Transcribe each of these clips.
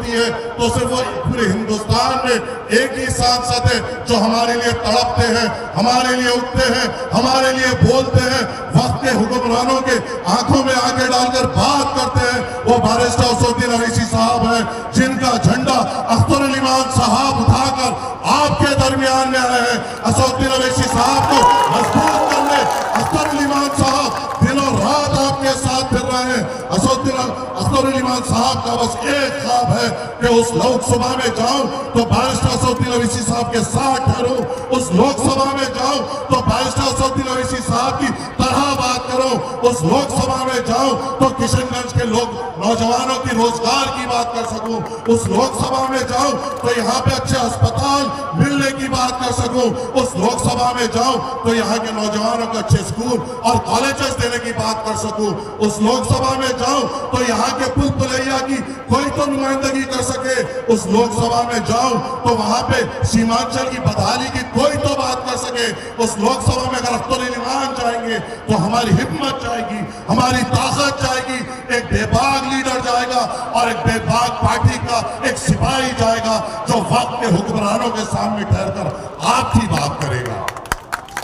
की है तो सिर्फ वो पूरे हिंदुस्तान में एक ही सांसद है जो हमारे लिए तड़पते हैं, हमारे लिए उठते हैं, हमारे लिए बोलते हैं, वक्त के हुक्मरानों के आंखों में आंखें डालकर बात करते हैं। वो बैरिस्टर असदुद्दीन अवैसी साहब है, जिनका झंडा अख्तर अली मान साहब उठाकर आपके दरमियान में आए हैं। असदुद्दीन अवैसी साहब को मजबूत करने अख्तर अली मान साहब दिनों रात आपके साथ फिर रहे हैं। अख्तर अली मान साहब का बस एक ख्वाब है कि उस लोकसभा में जाऊं तो बैरिस्टर असदुद्दीन अवैसी साहब के साथ ठहरूं, उस लोकसभा में जाऊं तो बैरिस्टर असदुद्दीन अवैसी साहब की तरह बात करूं, उस लोकसभा में जाऊं तो किशनगंज के लोग नौजवानों की रोजगार की बात कर सकूं, उस लोकसभा में जाऊं तो यहाँ पे अच्छे अस्पताल मिलने की बात कर सकूं, उस लोकसभा में जाऊं तो यहाँ के नौजवानों को अच्छे स्कूल और कॉलेजेस देने की बात कर सकूं, उस लोकसभा में जाऊं तो यहाँ के पुल पुलैया की कोई तो नुमाइंदगी कर सके, उस लोकसभा में जाऊं तो वहां पे सीमांचल की बदहाली की कोई तो बात कर सके, उस लोकसभा में अगर अख्तर अली मान जाएंगे तो हमारी हिम्मत जाएगी, हमारी ताकत जाएगी, एक बेबाक लीडर जाएगा और एक बेबाक पार्टी का एक सिपाही जाएगा जो वक्त के हुक्मरानों के सामने ठहरकर आपकी बात करेगा।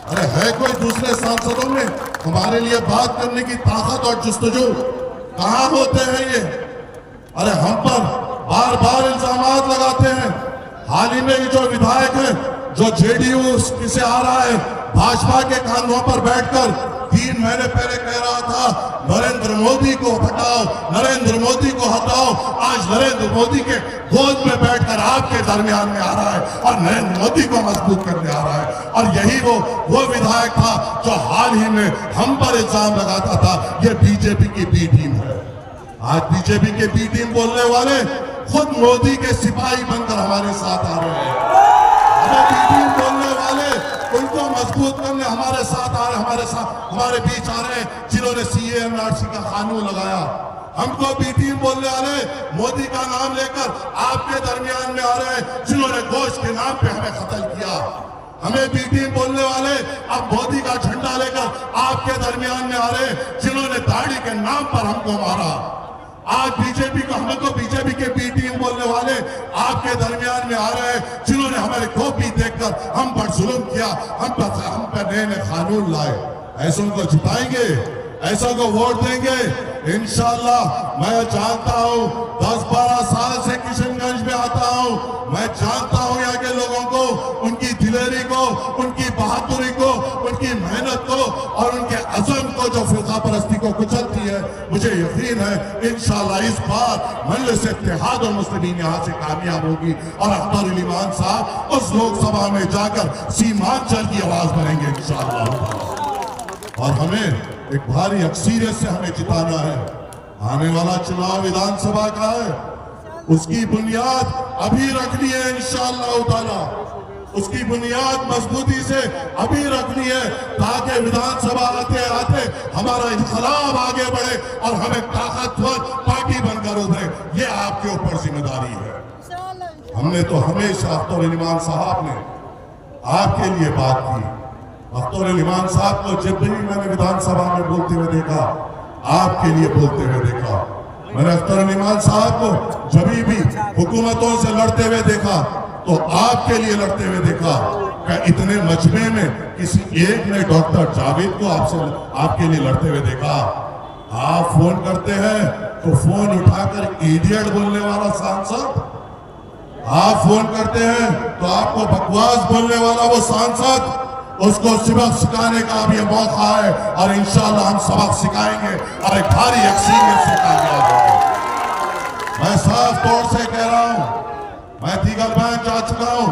अरे है कोई दूसरे सांसदों में हमारे लिए बात करने की ताकत और जुस्तजू? कहां होते हैं ये? अरे हम पर बार बार इल्जामात लगाते हैं। हाल ही में ये जो विधायक है जो जेडीयू से आ रहा है, भाजपा के कांधों पर बैठकर 3 महीने पहले कह रहा था नरेंद्र मोदी को हटाओ, नरेंद्र मोदी को हटाओ, आज नरेंद्र मोदी के गोद में बैठकर आपके दरमियान में आ रहा है और नरेंद्र मोदी को मजबूत करने आ रहा है। और यही वो विधायक था जो हाल ही में हम पर इल्जाम लगाता था ये बीजेपी की बी टीम है। आज बीजेपी के बी टीम बोलने वाले खुद मोदी के सिपाही बनकर हमारे साथ आ रहे हैं। बी टीम बोलने वाले उनको मजबूत करने हमारे साथ आ रहे, हमारे बीच आ रहे हैं जिन्होंने सीए एनआरसी का कानून लगाया। हमको बी टीम बोलने वाले मोदी का नाम लेकर आपके दरमियान में आ रहे हैं जिन्होंने गोश्त के नाम पे हमें कत्ल किया। हमें बी टीम बोलने वाले अब मोदी का झंडा लेकर आपके दरमियान में आ रहे हैं जिन्होंने दाढ़ी के नाम पर हमको मारा। आज बीजेपी को हमको बीजेपी के बी टीम बोलने वाले आपके दरमियान में आ रहे हैं जिन्होंने हमारे कॉपी देखकर हम पर जुल्म किया, हम पर नए नए कानून लाए। ऐसों को जिताएंगे, ऐसों को वोट देंगे इंशाअल्लाह। मैं जानता हूं 10-12 साल से किशनगंज में आता हूं, मैं जानता हूं यहाँ के लोगों को, उनकी दिलेरी को, उनकी बहादुरी को, उनकी मेहनत को और उनके अज़म को जो फिरका परस्ती को कुचलती है। मुझे यकीन है इंशाअल्लाह इस बार मजलिस इत्तेहाद और मुस्लिमीन यहाँ से कामयाब होगी और अख्तर अली मान साहब उस लोकसभा में जाकर सीमांचल की आवाज बनेंगे इंशाअल्लाह। और हमें एक भारी अक्सरियत से हमें जिताना है। आने वाला चुनाव विधानसभा का है, उसकी बुनियाद अभी रखनी है इंशाअल्लाह ताला, उसकी बुनियाद मजबूती से अभी रखनी है ताकि विधानसभा आते आते हमारा इनकलाब आगे बढ़े और हमें ताकतवर पार्टी बनकर उभरे। ये आपके ऊपर जिम्मेदारी है। हमने तो हमेशा अख्तर अली मान साहब ने आपके लिए बात की। अख्तर अली मान साहब को जब भी मैंने विधानसभा में बोलते हुए देखा, आपके लिए बोलते हुए देखा। मैंने अख्तर अली मान साहब को जब भी हुकूमतों से लड़ते हुए देखा तो आपके लिए लड़ते हुए देखा। क्या इतने मजमे में किसी एक ने डॉक्टर जावेद को आपके लिए लड़ते हुए देखा? आप फोन करते हैं तो फोन उठाकर इडियट बोलने वाला सांसद, आप फोन करते हैं तो आपको बकवास बोलने वाला वो सांसद, उसको सबक सिखाने का अब ये मौका है और इंशाअल्लाह हम सबक सिखाएंगे और एक भारी अक्सरियत से कामयाब होंगे। मैं साफ तौर से कह रहा हूं, मैं दीगलबैन जा चुका हूं,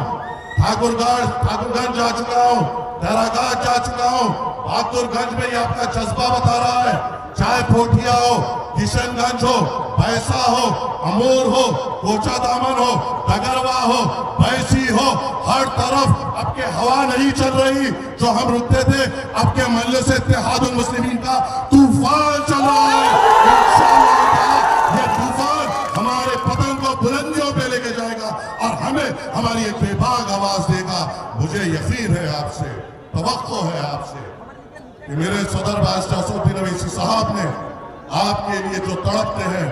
ठाकुरगंज जा चुका हूं, दहरागाह जा चुका हूं। बहादुरगंज में ये आपका जज्बा बता रहा है, चाहे पोठिया हो, किशनगंज हो, पैसा हो, अमूर हो, कोचा दामन हो, डगरवा हो, भैंसी हो, हर तरफ अब के हवा नहीं चल रही जो हम रुकते थे। अब के मजलिस इत्तेहादुल मुस्लिमीन का तूफान चल रहा है। इंशाअल्लाह ये तूफान हमारे पतन को बुलंदियों पे लेके जाएगा और हमें हमारी एक बेबाक आवाज देगा। मुझे यकीन है आपसे, तवक्को है आपसे कि मेरे सदर बैरिस्टर असदुद्दीन अवैसी साहब ने आपके लिए जो तड़पते हैं,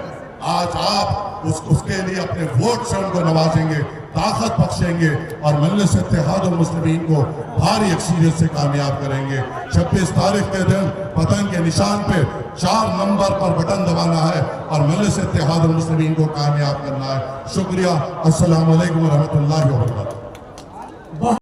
आज आप उसके लिए अपने वोट से उनको नवाजेंगे, ताकत बख्शेंगे और मजलिस इत्तेहादुल मुस्लिमीन को भारी अक्सरियत से कामयाब करेंगे। 26 तारीख के दिन पतंग के निशान पे 4 नंबर पर बटन दबाना है और मजलिस इत्तेहादुल मुस्लिमीन को कामयाब करना है। शुक्रिया। अस्सलाम वालेकुम व रहमतुल्लाहि व बरकातहू।